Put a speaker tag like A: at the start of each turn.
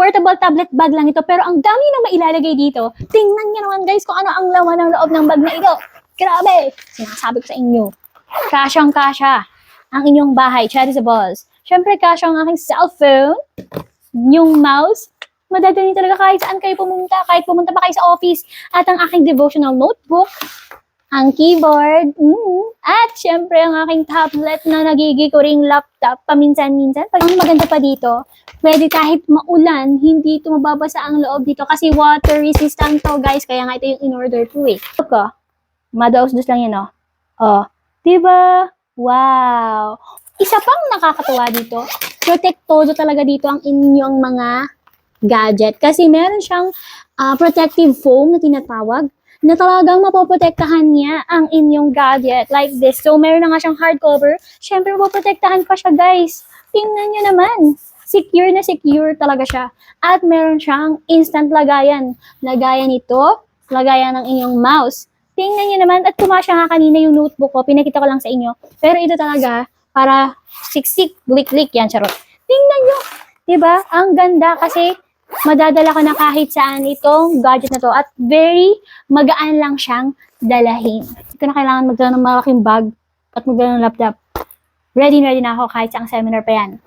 A: Portable tablet bag lang ito, pero ang dami na mailalagay dito. Tingnan niyo naman guys kung ano ang laman ng loob ng bag na ito. Grabe! Sinasabi ko sa inyo. Kasyang-kasya ang inyong bahay, Charizables. Siyempre, kasya ang aking cellphone, yung mouse, madadali talaga kahit saan kayo pumunta, kahit pumunta pa kayo sa office, at ang aking devotional notebook, ang keyboard, at syempre ang aking tablet na nagigikuring laptop paminsan-minsan. Pag ang maganda pa dito, pwede kahit maulan, hindi ito mababasa ang loob dito kasi water resistant to guys, kaya nga ito yung in-order ko eh. Okay, madaos-dos lang yan oh. Oh, diba? Wow! Isa pang nakakatuwa dito, protektodo talaga dito ang inyong mga gadget kasi meron siyang protective foam na tinatawag na talagang mapoprotektahan niya ang inyong gadget like this. So, meron na nga siyang hardcover. Siyempre, mapoprotektahan pa siya, guys. Tingnan niyo naman. Secure na secure talaga siya. At meron siyang instant lagayan. Lagayan ito, lagayan ng inyong mouse. Tingnan niyo naman. At kumasya nga kanina yung notebook ko. Pinakita ko lang sa inyo. Pero ito talaga, para siksik, lik-lik yan, charot. Tingnan niyo. Diba? Ang ganda kasi madadala ko na kahit saan itong gadget na to at very magaan lang siyang dalahin. Ito na kailangan magdala ng malaking bag at magdala ng laptop. Ready na ako kahit sa seminar pa yan.